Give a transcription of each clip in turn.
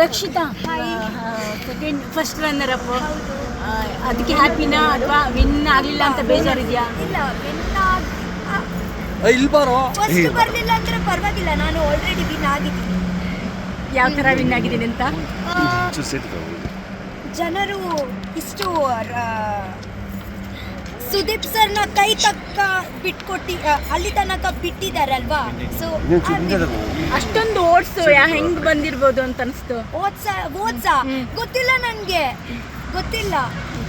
Rakshita second first runner up, ಅದಕ್ಕೆ ಹ್ಯಾಪಿನಾ ಅಥವಾ ವಿನ್ ಆಗಲಿಲ್ಲ ಅಂತ ಬೇಜಾರಿದೆಯಾ? ಇಲ್ಲ, ಇಲ್ಲಿ ಬಾರೋ. ಫಸ್ಟ್ ಬರಲಿಲ್ಲ ಅಂದ್ರೆ ಪರವಾಗಿಲ್ಲ, ನಾನು ಆಲ್ರೆಡಿ ವಿನ್ ಆಗಿದ್ದೀನಿ. ಯಾವ ಥರ ವಿನ್ ಆಗಿದ್ದೀನಿ ಅಂತ? ಜನರು ಇಷ್ಟು ಸುದೀಪ್ ಸರ್ನ ಕೈ ತಕ್ಕ ಬಿಟ್ಕೊಟ್ಟಿ ಅಲ್ಲಿ ತನಕ ಬಿಟ್ಟಿದಾರಲ್ವಾ, ಸೊ ಅಷ್ಟೊಂದು ಓಟ್ಸು ಹೆಂಗ್ ಬಂದಿರ್ಬೋದು ಅಂತ ಅನಿಸ್ತು. ಓದ್ಸಾ ಗೊತ್ತಿಲ್ಲ, ನನಗೆ ಗೊತ್ತಿಲ್ಲ,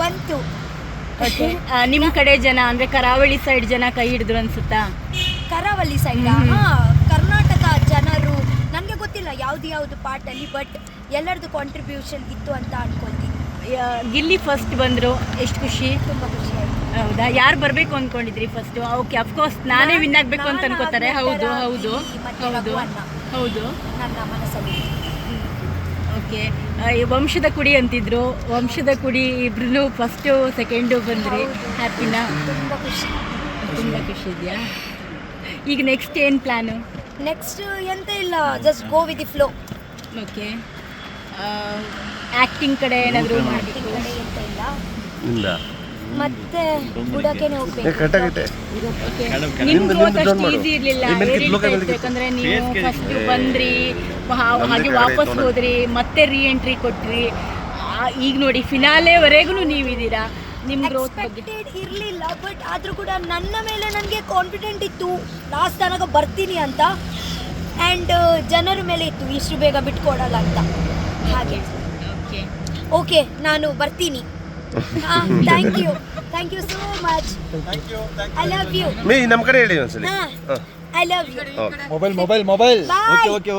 ಬಂತು. ಓಕೆ, ನಿಮ್ಮ ಕಡೆ ಜನ ಅಂದ್ರೆ ಕರಾವಳಿ ಸೈಡ್ ಜನ ಕೈ ಹಿಡಿದ್ರು ಅನ್ಸುತ್ತಾ? ಕರಾವಳಿ ಸೈಡ್ ಕರ್ನಾಟಕ ಜನರು ನನಗೆ ಗೊತ್ತಿಲ್ಲ ಯಾವ್ದು ಪಾರ್ಟಲ್ಲಿ, ಬಟ್ ಎಲ್ಲರದ್ದು ಕಾಂಟ್ರಿಬ್ಯೂಷನ್ ಇತ್ತು ಅಂತ ಅನ್ಕೊಳ್ತೀನಿ. ಗಿಲ್ಲಿ ಫಸ್ಟ್ ಬಂದ್ರು, ಎಷ್ಟು ಖುಷಿ. ತುಂಬ ಖುಷಿ ಆಯ್ತು. ಹೌದಾ, ಯಾರು ಬರಬೇಕು ಅಂದ್ಕೊಂಡಿದ್ರಿ ಫಸ್ಟ್? ಓಕೆ, ಅಫ್ಕೋರ್ಸ್ ನಾನೇ ವಿನ್ ಆಗಬೇಕು ಅಂತ ಅನ್ಕೋತಾರೆ. ಹೌದು ಹೌದು ಹೌದು ಹೌದು, ನನ್ನ ಮನಸ್ಸಲ್ಲಿ. ಓಕೆ, ವಂಶದ ಕುಡಿ ಅಂತಿದ್ರು, ವಂಶದ ಕುಡಿ ಇಬ್ರು ಫಸ್ಟು ಸೆಕೆಂಡು ಬಂದ್ರಿ. ಹ್ಯಾಪಿನಾ? ತುಂಬ ಖುಷಿ. ತುಂಬ ಖುಷಿ ಇದೆಯಾ? ಈಗ ನೆಕ್ಸ್ಟ್ ಏನು ಪ್ಲ್ಯಾನು? ನೆಕ್ಸ್ಟ್ ಎಂತ ಇಲ್ಲ, just go with the flow. Okay, acting ಕಡೆ ಏನಾದರೂ ಮಾಡಬೇಕು? ಕಡೆ ಎಂತ ಇಲ್ಲ, ಇಲ್ಲ ಮತ್ತೆ ಬುಡಕೆನೆ ಹೋಗ್ಬೇಕು. ಓಕೆ, ನಿಮ್ಮ ಗ್ರೋತ್ ಅಷ್ಟು ಈಸಿ ಇರಲಿಲ್ಲ, ಯಾಕಂದರೆ ನೀವು ಫಸ್ಟ್ ಬಂದ್ರಿ, ಹಾಗೆ ವಾಪಸ್ ಹೋದ್ರಿ, ಮತ್ತೆ ರೀ ಎಂಟ್ರಿ ಕೊಟ್ರಿ. ಈಗ ನೋಡಿ ಫಿನಾಲೆವರೆಗೂ ನೀವಿದ್ದೀರಾ. ನಿಮ್ಮ ಗ್ರೋತ್ ಎಕ್ಸ್ಪೆಕ್ಟೆಡ್ ಇರಲಿಲ್ಲ, ಬಟ್ ಆದರೂ ಕೂಡ ನನ್ನ ಮೇಲೆ ನನಗೆ ಕಾನ್ಫಿಡೆಂಟ್ ಇತ್ತು ಲಾಸ್ಟ್ ತನಕ ಬರ್ತೀನಿ ಅಂತ, ಆ್ಯಂಡ್ ಜನರ ಮೇಲೆ ಇತ್ತು ಇಷ್ಟು ಬೇಗ ಬಿಟ್ಕೊಡಲ್ಲ ಅಂತ. ಹಾಗೆ ಓಕೆ ಓಕೆ, ನಾನು ಬರ್ತೀನಿ. Thank you so much. I love you. ನಮ್ಮ ಕಡೆ ಹೇಳಿ ಒಂದ್ಸಲಿ. I love you. Mobile bye. Okay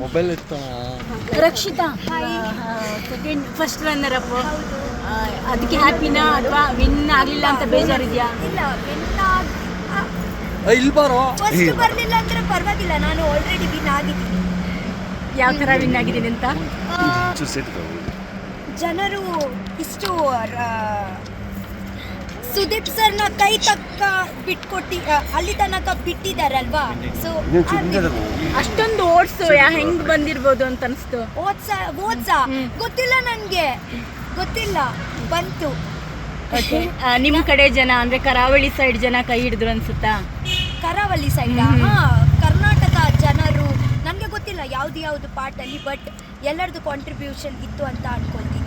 mobile ಇತ್ತು. Rakshita second first runner up, ಅದಕ್ಕೆ ಹ್ಯಾಪಿನಾ ಅಥವಾ ವಿನ್ ಆಗಲಿಲ್ಲ ಅಂತ ಬೇಜಾರಿದೆಯಾ? ಇಲ್ಲ, ಇಲ್ಲಿ ಬಾರೋ. ಫಸ್ಟ್ ಬರಲಿಲ್ಲ ಅಂದ್ರೆ ಪರವಾಗಿಲ್ಲ, ನಾನು ಆಲ್ರೆಡಿ ವಿನ್ ಆಗಿದ್ದೀನಿ. ಯಾವ ಥರ ವಿನ್ ಆಗಿದ್ದೀನಿ ಅಂತ? ಜನರು ಇಷ್ಟು ಸುದೀಪ್ ಸರ್ನ ಕೈ ತಕ್ಕ ಬಿಟ್ಕೊಟ್ಟಿ ಅಲ್ಲಿ ತನಕ ಬಿಟ್ಟಿದಾರಲ್ವಾ, ಸೊ ಅಷ್ಟೊಂದು ಓಟ್ಸು ಹೆಂಗ್ ಬಂದಿರ್ಬೋದು ಅಂತ ಅನಿಸ್ತು. ಓದ್ಸಾ ಗೊತ್ತಿಲ್ಲ, ನನಗೆ ಗೊತ್ತಿಲ್ಲ, ಬಂತು. ಓಕೆ, ನಿಮ್ಮ ಕಡೆ ಜನ ಅಂದ್ರೆ ಕರಾವಳಿ ಸೈಡ್ ಜನ ಕೈ ಹಿಡಿದ್ರು ಅನ್ಸುತ್ತಾ? ಕರಾವಳಿ ಸೈಡ್ ಕರ್ನಾಟಕ ಜನರು ನನಗೆ ಗೊತ್ತಿಲ್ಲ ಯಾವ್ದು ಪಾರ್ಟಲ್ಲಿ, ಬಟ್ ಎಲ್ಲರದ್ದು ಕಾಂಟ್ರಿಬ್ಯೂಷನ್ ಇತ್ತು ಅಂತ ಅನ್ಕೊಳ್ತೀನಿ.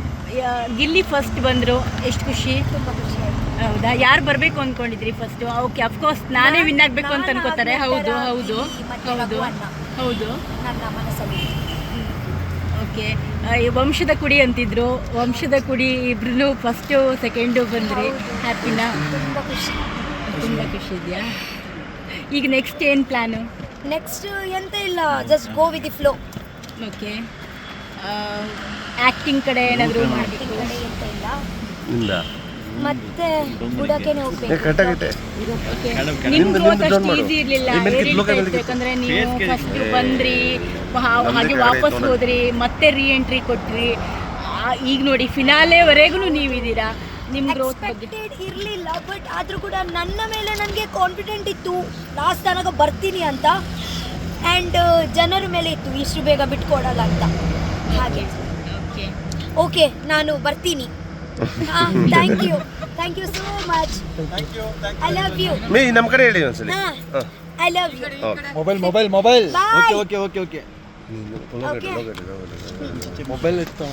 ಗಿಲ್ಲಿ ಫಸ್ಟ್ ಬಂದ್ರು, ಎಷ್ಟು ಖುಷಿ. ತುಂಬ ಖುಷಿ ಆಯ್ತು. ಹೌದಾ, ಯಾರು ಬರಬೇಕು ಅಂದ್ಕೊಂಡಿದ್ರಿ ಫಸ್ಟ್? ಓಕೆ, ಅಫ್ಕೋರ್ಸ್ ನಾನೇ ವಿನ್ ಆಗಬೇಕು ಅಂತ ಅನ್ಕೋತಾರೆ. ಹೌದು ಹೌದು ಹೌದು ಹೌದು, ನನ್ನ ಮನಸ್ಸಲ್ಲಿ. ಓಕೆ, ವಂಶದ ಕುಡಿ ಅಂತಿದ್ರು, ವಂಶದ ಕುಡಿ ಇಬ್ರು ಫಸ್ಟು ಸೆಕೆಂಡು ಬಂದ್ರಿ. ಹ್ಯಾಪಿನಾ? ತುಂಬ ಖುಷಿ. ತುಂಬ ಖುಷಿ ಇದೆಯಾ? ಈಗ ನೆಕ್ಸ್ಟ್ ಏನು ಪ್ಲ್ಯಾನು? ನೆಕ್ಸ್ಟ್ ಎಂತ ಇಲ್ಲ, just go with the flow. Okay, acting ಕಡೆ ಏನಾದರೂ ಮಾಡಬೇಕು? ಕಡೆ ಎಂತ ಇಲ್ಲ, ಇಲ್ಲ ಮತ್ತೆ ಬುಡಕೆನೆ ಹೋಗ್ಬೇಕು. ಓಕೆ, ನಿಮ್ಮ ಗ್ರೋತ್ ಅಷ್ಟು ಈಸಿ ಇರಲಿಲ್ಲ, ಯಾಕಂದರೆ ನೀವು ಫಸ್ಟ್ ಬಂದ್ರಿ, ಹಾಗೆ ವಾಪಸ್ ಹೋದ್ರಿ, ಮತ್ತೆ ರೀ ಎಂಟ್ರಿ ಕೊಟ್ರಿ. ಈಗ ನೋಡಿ ಫಿನಾಲೆವರೆಗೂ ನೀವಿದ್ದೀರಾ. ನಿಮ್ಮ ಗ್ರೋತ್ ಎಕ್ಸ್ಪೆಕ್ಟೆಡ್ ಇರಲಿಲ್ಲ, ಬಟ್ ಆದರೂ ಕೂಡ ನನ್ನ ಮೇಲೆ ನನಗೆ ಕಾನ್ಫಿಡೆಂಟ್ ಇತ್ತು ಲಾಸ್ಟ್ ತನಕ ಬರ್ತೀನಿ ಅಂತ, ಆ್ಯಂಡ್ ಜನರ ಮೇಲೆ ಇತ್ತು ಇಷ್ಟು ಬೇಗ ಬಿಟ್ಕೊಡಲ್ಲ ಅಂತ. ಹಾಗೆ ಓಕೆ ಓಕೆ, ನಾನು ಬರ್ತೀನಿ. Thank you so much. I love you. ನಮ್ಮ ಕಡೆ ಹೇಳಿ ಒಂದ್ಸಲಿ. I love you. Mobile bye. Okay mobile ಇತ್ತು.